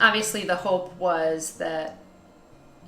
Obviously, the hope was that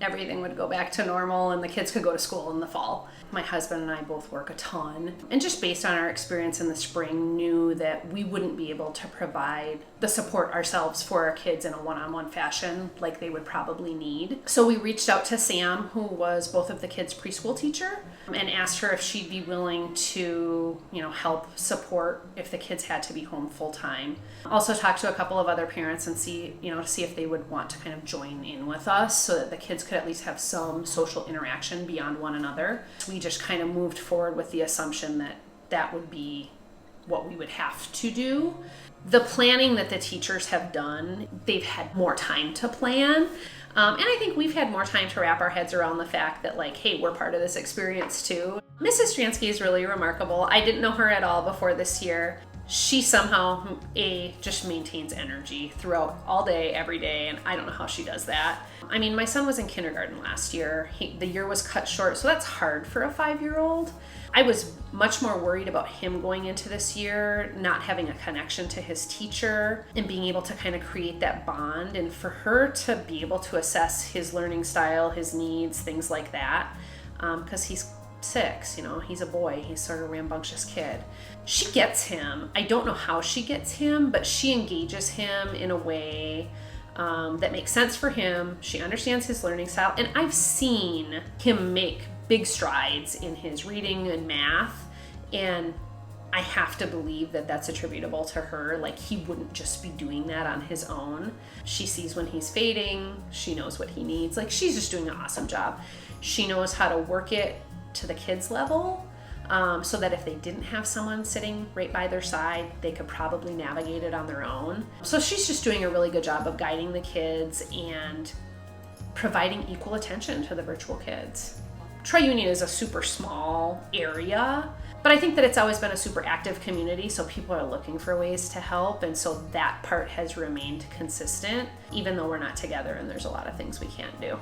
everything would go back to normal and the kids could go to school in the fall. My husband and I both work a ton, and just based on our experience in the spring, knew that we wouldn't be able to provide the support ourselves for our kids in a one-on-one fashion like they would probably need. So we reached out to Sam, who was both of the kids' preschool teacher, and asked her if she'd be willing to, help support if the kids had to be home full time. Also talked to a couple of other parents and see if they would want to kind of join in with us so that the kids could at least have some social interaction beyond one another. We just kind of moved forward with the assumption that that would be what we would have to do. The planning that the teachers have done, they've had more time to plan. And I think we've had more time to wrap our heads around the fact that, hey, we're part of this experience too. Mrs. Stransky is really remarkable. I didn't know her at all before this year. She somehow, just maintains energy throughout all day, every day, and I don't know how she does that. I mean, my son was in kindergarten last year. The year was cut short, so that's hard for a 5-year-old. I was much more worried about him going into this year, not having a connection to his teacher and being able to kind of create that bond, and for her to be able to assess his learning style, his needs, things like that, because he's 6, he's a boy, he's sort of a rambunctious kid. She gets him. I don't know how she gets him, but she engages him in a way that makes sense for him. She understands his learning style, and I've seen him make big strides in his reading and math, and I have to believe that that's attributable to her. He wouldn't just be doing that on his own. She sees when he's fading. She knows what he needs. She's just doing an awesome job. She knows how to work it to the kids' level, so that if they didn't have someone sitting right by their side, they could probably navigate it on their own. So she's just doing a really good job of guiding the kids and providing equal attention to the virtual kids. Tri-Union is a super small area, but I think that it's always been a super active community, so people are looking for ways to help, and so that part has remained consistent, even though we're not together and there's a lot of things we can't do.